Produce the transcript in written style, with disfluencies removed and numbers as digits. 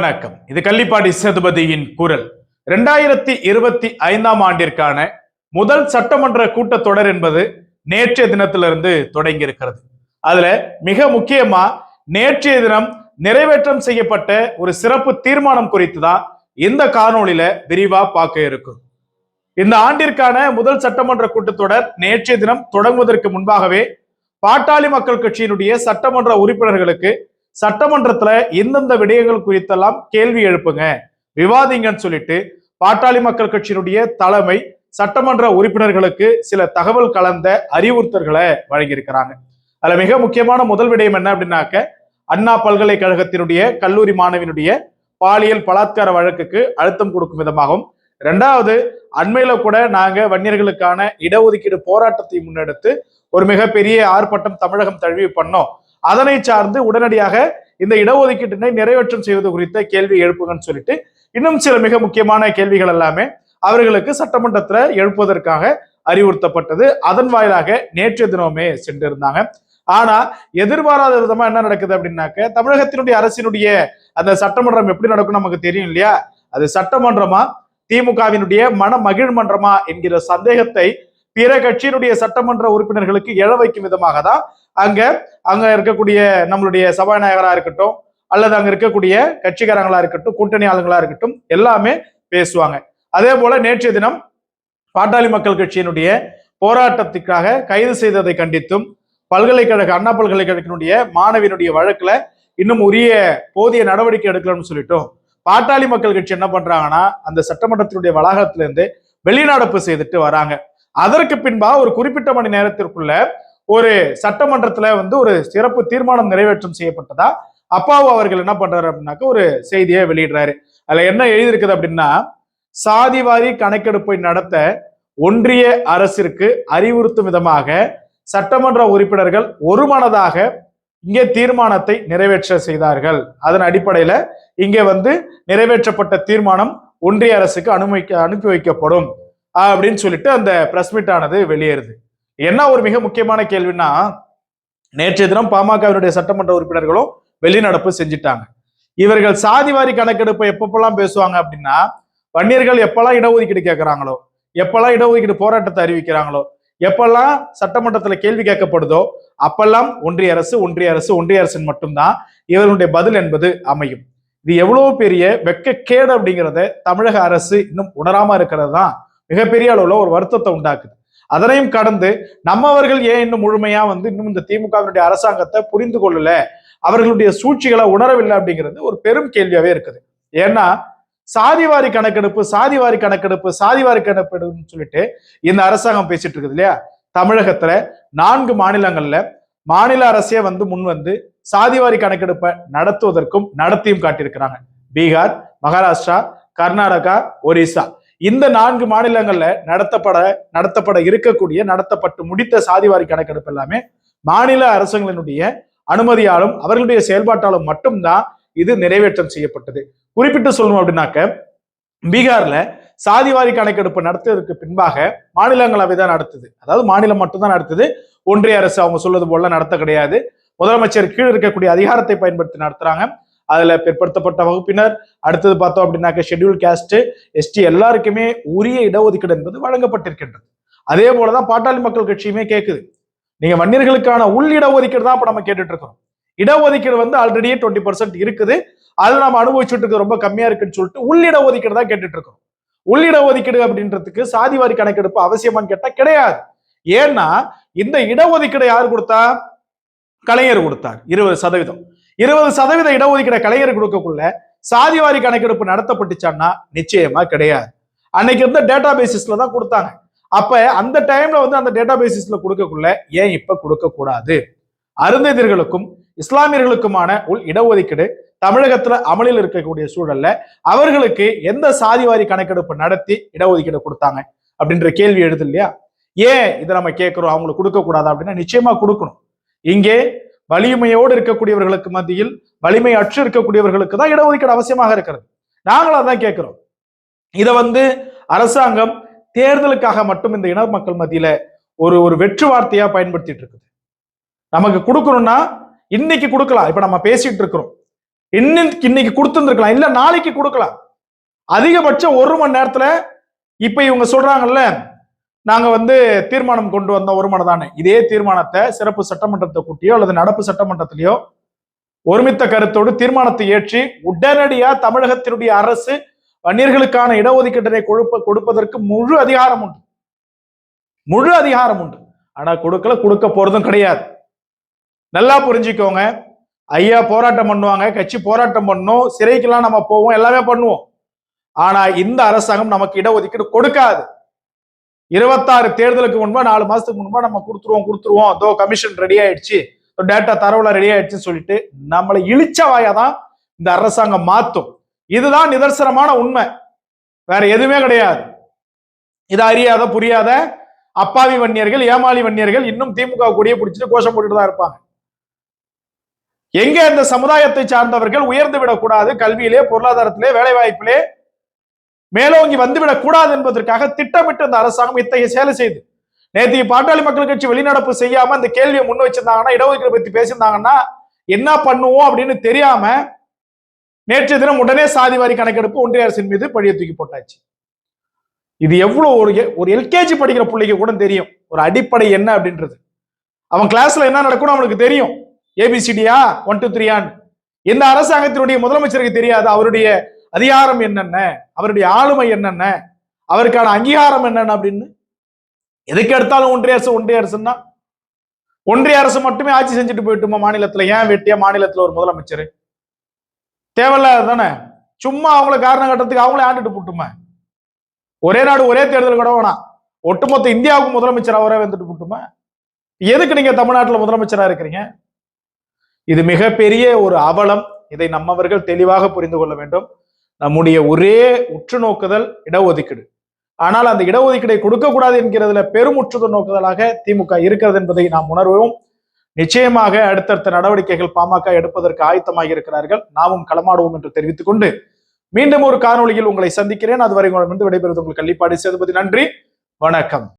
வணக்கம். இது கள்ளிப்பாடி சேதுபதியின் குரல். 2025ஆம் ஆண்டிற்கான முதல் சட்டமன்ற கூட்டத்தொடர் என்பது நேற்றைய தினத்திலிருந்து தொடங்கி இருக்கிறது. அதுல மிக முக்கியமா நேற்றைய தினம் நிறைவேற்றம் செய்யப்பட்ட ஒரு சிறப்பு தீர்மானம் குறித்து தான் இந்த காணொளியில விரிவா பார்க்க இருக்கும். இந்த ஆண்டிற்கான முதல் சட்டமன்ற கூட்டத்தொடர் நேற்றைய தினம் தொடங்குவதற்கு முன்பாகவே பாட்டாளி மக்கள் கட்சியினுடைய சட்டமன்ற உறுப்பினர்களுக்கு சட்டமன்றத்துல எந்தெந்த விடயங்கள் குறித்தெல்லாம் கேள்வி எழுப்புங்க, விவாதிங்கன்னு சொல்லிட்டு பாட்டாளி மக்கள் கட்சியினுடைய தலைமை சட்டமன்ற உறுப்பினர்களுக்கு சில தகவல் கலந்த அறிவுறுத்தல்களை வழங்கியிருக்கிறாங்க. அதுல மிக முக்கியமான முதல் விடயம் என்ன அப்படின்னாக்க, அண்ணா பல்கலைக்கழகத்தினுடைய கல்லூரி மாணவியினுடைய பாலியல் பலாத்கார வழக்குக்கு அழுத்தம் கொடுக்கும் விதமாகவும், இரண்டாவது அண்மையில கூட நாங்க வன்னியர்களுக்கான இடஒதுக்கீடு போராட்டத்தை முன்னெடுத்து ஒரு மிகப்பெரிய ஆர்ப்பாட்டம் தமிழகம் தழுவி பண்ணோம். அதனை சார்ந்து உடனடியாக இந்த இடஒதுக்கீட்டினை நிறைவேற்றம் செய்வது குறித்த கேள்வி எழுப்புங்கன்னு சொல்லிட்டு இன்னும் சில மிக முக்கியமான கேள்விகள் எல்லாமே அவர்களுக்கு சட்டமன்றத்துல எழுப்புவதற்காக அறிவுறுத்தப்பட்டது. அதன் வாயிலாக நேற்றைய தினமே சென்றிருந்தாங்க. ஆனா எதிர்பாராத விதமா என்ன நடக்குது அப்படின்னாக்க, தமிழகத்தினுடைய அரசினுடைய அந்த சட்டமன்றம் எப்படி நடக்கும் நமக்கு தெரியும் இல்லையா? அது சட்டமன்றமா திமுகவினுடைய மன மகிழ் மன்றமா என்கிற சந்தேகத்தை பிற கட்சியினுடைய சட்டமன்ற உறுப்பினர்களுக்கு எழ வைக்கும் விதமாக தான் அங்க இருக்கக்கூடிய நம்மளுடைய சபாநாயகரா இருக்கட்டும், அல்லது அங்க இருக்கக்கூடிய கட்சிக்காரங்களா இருக்கட்டும், கூட்டணி ஆளுங்களா இருக்கட்டும், எல்லாமே பேசுவாங்க. அதே போல நேற்றைய தினம் பாட்டாளி மக்கள் கட்சியினுடைய போராட்டத்துக்காக கைது செய்ததை கண்டித்தும், அண்ணா பல்கலைக்கழகத்தினுடைய மாணவியினுடைய வழக்குல இன்னும் உரிய போதிய நடவடிக்கை எடுக்கலாம்னு சொல்லிட்டோம் பாட்டாளி மக்கள் கட்சி என்ன பண்றாங்கன்னா, அந்த சட்டமன்றத்தினுடைய வளாகத்திலிருந்து வெளிநடப்பு செய்துட்டு வராங்க. அதற்கு பின்பா ஒரு குறிப்பிட்ட மணி நேரத்திற்குள்ள ஒரு சட்டமன்றத்துல ஒரு சிறப்பு தீர்மானம் நிறைவேற்றம் செய்யப்பட்டதா அப்பாவு அவர்கள் என்ன பண்றாரு அப்படின்னாக்க ஒரு செய்தியை வெளியிடுறாரு. அதுல என்ன எழுதியிருக்குது அப்படின்னா, சாதிவாரி கணக்கெடுப்பை நடத்த ஒன்றிய அரசிற்கு அறிவுறுத்தும் விதமாக சட்டமன்ற உறுப்பினர்கள் ஒருமனதாக இங்கே தீர்மானத்தை நிறைவேற்ற செய்தார்கள். அதன் அடிப்படையில இங்கே நிறைவேற்றப்பட்ட தீர்மானம் ஒன்றிய அரசுக்கு அனுப்பி வைக்கப்படும் அப்படின்னு சொல்லிட்டு அந்த பிரஸ் மீட் ஆனது வெளியேறுது. என்ன ஒரு மிக முக்கியமான கேள்வின்னா, நேற்றைய தினம் பாமகவினுடைய சட்டமன்ற உறுப்பினர்களும் வெளிநடப்பு செஞ்சுட்டாங்க. இவர்கள் சாதிவாரி கணக்கெடுப்பை எப்பப்பெல்லாம் பேசுவாங்க அப்படின்னா, வன்னியர்கள் எப்பெல்லாம் இடஒதுக்கீடு கேட்கிறாங்களோ, எப்பெல்லாம் இடஒதுக்கீடு போராட்டத்தை அறிவிக்கிறாங்களோ, எப்பெல்லாம் சட்டமன்றத்துல கேள்வி கேட்கப்படுதோ அப்பெல்லாம் ஒன்றிய அரசு ஒன்றிய அரசு ஒன்றிய அரசின் மட்டும்தான் இவர்களுடைய பதில் என்பது அமையும். இது எவ்வளவு பெரிய வெட்கக்கேடு அப்படிங்கிறத தமிழக அரசு இன்னும் உணராம இருக்கிறது தான் மிகப்பெரிய அளவுல ஒரு வருத்தத்தை உண்டாக்குது. அதனையும் கடந்து நம்மவர்கள் ஏன் இன்னும் முழுமையா இன்னும் இந்த திமுகவினுடைய அரசாங்கத்தை புரிந்து கொள்ளல, அவர்களுடைய சூழ்ச்சிகளை உணரவில்லை அப்படிங்கிறது ஒரு பெரும் கேள்வியாவே இருக்குது. ஏன்னா சாதிவாரி கணக்கெடுப்பு சாதிவாரி கணக்கெடுப்பு சாதிவாரி கணக்கெடுப்புன்னு சொல்லிட்டு இந்த அரசாங்கம் பேசிட்டு இருக்குது இல்லையா? தமிழகத்துல 4 மாநிலங்கள்ல மாநில அரசே முன் சாதிவாரி கணக்கெடுப்பை நடத்துவதற்கும் நடத்தியும் காட்டியிருக்கிறாங்க. பீகார், மகாராஷ்டிரா, கர்நாடகா, ஒரிசா இந்த 4 மாநிலங்கள்ல நடத்தப்பட இருக்கக்கூடிய நடத்தப்பட்டு முடித்த சாதிவாரி கணக்கெடுப்பு எல்லாமே மாநில அரசுகளினுடைய அனுமதியாலும் அவர்களுடைய செயல்பாட்டாலும் மட்டும்தான் இது நிறைவேற்றம் செய்யப்பட்டது. குறிப்பிட்டு சொல்லணும் அப்படின்னாக்க, பீகார்ல சாதிவாரி கணக்கெடுப்பு நடத்துவதற்கு பின்பாக மாநிலங்களவை தான் நடத்துது. அதாவது மாநிலம் மட்டும்தான் நடத்துது, ஒன்றிய அரசு அவங்க சொல்வது போல நடத்த கிடையாது. முதலமைச்சர் கீழ் இருக்கக்கூடிய அதிகாரத்தை பயன்படுத்தி நடத்துறாங்க. அதுல பிற்படுத்தப்பட்ட வகுப்பினர், அடுத்தது பார்த்தோம் அப்படின்னாக்க ஷெட்யூல் காஸ்ட், எஸ்டி எல்லாருக்குமே உரிய இடஒதுக்கீடு என்பது வழங்கப்பட்டிருக்கின்றது. அதே போலதான் பாட்டாளி மக்கள் கட்சியுமே கேட்குது. நீங்க வன்னியர்களுக்கான உள் இடஒதுக்கீடு தான் இப்ப நம்ம கேட்டுட்டு இருக்கோம். இடஒதுக்கீடு ஆல்ரெடியே 20% இருக்குது, அது நம்ம அனுபவிச்சுட்டு இருக்கு, ரொம்ப கம்மியா இருக்குன்னு சொல்லிட்டு உள் இடஒதுக்கீடு தான் கேட்டுட்டு இருக்கோம். உள் இடஒதுக்கீடு அப்படின்றதுக்கு சாதிவாரி கணக்கெடுப்பு அவசியமான்னு கேட்டா கிடையாது. ஏன்னா இந்த இடஒதுக்கீடு யார் கொடுத்தா? கலைஞர் கொடுத்தார். 20% 20% இடஒதுக்கீடு கலைஞர் கொடுக்கக்குள்ள சாதிவாரி கணக்கெடுப்பு நடத்தப்பட்டுச்சான்னா நிச்சயமா கிடையாது. அன்னைக்கு இருந்த டேட்டா பேசிஸ்ல தான் கொடுத்தாங்க. அப்ப அந்த டைம்ல அந்த டேட்டா பேசிஸ்ல கொடுக்கக்குள்ள ஏன் இப்ப கொடுக்க கூடாது? அருந்ததியர்களுக்கும் இஸ்லாமியர்களுக்குமான உள் இடஒதுக்கீடு தமிழகத்துல அமலில் இருக்கக்கூடிய சூழல்ல அவர்களுக்கு எந்த சாதிவாரி கணக்கெடுப்பு நடத்தி இடஒதுக்கீடு கொடுத்தாங்க அப்படின்ற கேள்வி எழுது இல்லையா? ஏன் இதை நம்ம கேட்கிறோம், அவங்களுக்கு கொடுக்க கூடாது அப்படின்னா நிச்சயமா கொடுக்கணும். இங்கே வலிமையோடு இருக்கக்கூடியவர்களுக்கு மத்தியில் வலிமை அற்று இருக்கக்கூடியவர்களுக்கு தான் இடஒதுக்கீடு அவசியமாக இருக்கிறது. நாங்களும் அதான் கேட்கிறோம். இதை அரசாங்கம் தேர்தலுக்காக மட்டும் இந்த இன மக்கள் மத்தியில ஒரு வெற்று வார்த்தையா பயன்படுத்திட்டு இருக்குது. நமக்கு கொடுக்கணும்னா இன்னைக்கு கொடுக்கலாம். இப்ப நம்ம பேசிட்டு இருக்கிறோம். இன்னைக்கு கொடுத்துருந்துருக்கலாம், இல்ல நாளைக்கு கொடுக்கலாம். அதிகபட்சம் 1 மணி நேரத்துல இப்ப இவங்க சொல்றாங்கல்ல, நாங்க தீர்மானம் கொண்டு வந்தோம் ஒருமனதான. இதே தீர்மானத்தை சிறப்பு சட்டமன்றத்தை கூட்டியோ அல்லது நடப்பு சட்டமன்றத்திலேயோ ஒருமித்த கருத்தோடு தீர்மானத்தை ஏற்றி உடனடியா தமிழகத்தினுடைய அரசு வன்னியர்களுக்கான இடஒதுக்கீட்டினை கொடுப்பதற்கு முழு அதிகாரம் உண்டு, முழு அதிகாரம் உண்டு. ஆனா கொடுக்க போறதும் கிடையாது. நல்லா புரிஞ்சுக்கோங்க. ஐயா போராட்டம் பண்ணுவாங்க, கட்சி போராட்டம் பண்ணும், சிறைக்கெல்லாம் நம்ம போவோம், எல்லாமே பண்ணுவோம். ஆனா இந்த அரசாங்கம் நமக்கு இடஒதுக்கீடு கொடுக்காது. 26 தேர்தலுக்கு முன்பா 4 மாசத்துக்கு முன்பா நம்ம கொடுத்துருவோம், அதோ கமிஷன் ரெடி ஆயிடுச்சு, டேட்டா தரவுல ரெடி ஆயிடுச்சுன்னு சொல்லிட்டு நம்மளை இழிச்ச வாயாதான் இந்த அரசாங்கம் மாத்தும். இதுதான் நிதர்சனமான உண்மை, வேற எதுவுமே கிடையாது. இதை அறியாத புரியாத அப்பாவி வன்னியர்கள், ஏமாளி வன்னியர்கள் இன்னும் திமுக கூடிய பிடிச்சிட்டு கோஷம் போட்டுட்டு தான் இருப்பாங்க. எங்க இந்த சமுதாயத்தை சார்ந்தவர்கள் உயர்ந்து விடக்கூடாது, கல்வியிலே, பொருளாதாரத்திலே, வேலை வாய்ப்பிலே மேலோங்கி வந்துவிடக் கூடாது என்பதற்காக திட்டமிட்டு இந்த அரசாங்கம் இத்தகைய செயலை செய்து நேற்று பாட்டாளி மக்கள் கட்சி வெளிநடப்பு செய்யாம இந்த கேள்வியை முன் வச்சிருந்தாங்கன்னா, இடஒதுக்கீடு பத்தி பேசியிருந்தாங்கன்னா என்ன பண்ணுவோம் அப்படின்னு தெரியாம நேற்றைய தினம் உடனே சாதிவாரி கணக்கெடுப்பு ஒன்றிய அரசின் மீது பழிய தூக்கி போட்டாச்சு. இது எவ்வளவு ஒரு எல்கேஜி படிக்கிற பிள்ளைக்கு கூட தெரியும் ஒரு அடிப்படை என்ன அப்படின்றது. அவன் கிளாஸ்ல என்ன நடக்கும் அவனுக்கு தெரியும். ஏபிசிடியா 1 2 3 இந்த அரசாங்கத்தினுடைய முதலமைச்சருக்கு தெரியாது அவருடைய அதிகாரம் என்னென்ன, அவருடைய ஆளுமை என்னென்ன, அவருக்கான அங்கீகாரம் என்னென்ன அப்படின்னு. எதுக்கு எடுத்தாலும் ஒன்றிய அரசுன்னா ஒன்றிய அரசு மட்டுமே ஆட்சி செஞ்சுட்டு போயிட்டுமா மாநிலத்துல? ஏன் வெட்டியா மாநிலத்துல ஒரு முதலமைச்சர் தேவையில்லாத தானே? சும்மா அவங்கள காரணம் கட்டத்துக்கு அவங்களே ஆண்டுட்டு போட்டுமா? ஒரே நாடு ஒரே தேர்தல் கூட வேணாம், ஒட்டுமொத்த இந்தியாவுக்கு முதலமைச்சர் அவரே வந்துட்டு போட்டுமா? எதுக்கு நீங்க தமிழ்நாட்டுல முதலமைச்சரா இருக்கிறீங்க? இது மிகப்பெரிய ஒரு அவலம். இதை நம்மவர்கள் தெளிவாக புரிந்து கொள்ள வேண்டும். நம்முடைய ஒரே உற்று நோக்குதல் இடஒதுக்கீடு. ஆனால் அந்த இடஒதுக்கீடை கொடுக்க கூடாது என்கிறதுல பெரும் உற்று நோக்குதலாக திமுக இருக்கிறது என்பதை நாம் உணர்வோம். நிச்சயமாக அடுத்தடுத்த நடவடிக்கைகள் பாமக எடுப்பதற்கு ஆயத்தமாக இருக்கிறார்கள். நாமும் களமாடுவோம் என்று தெரிவித்துக் கொண்டு மீண்டும் ஒரு காணொலியில் உங்களை சந்திக்கிறேன். அதுவரை உங்களிடமிருந்து விடைபெறுவது உங்கள் கள்ளிப்பாடி சேதுபதி. நன்றி, வணக்கம்.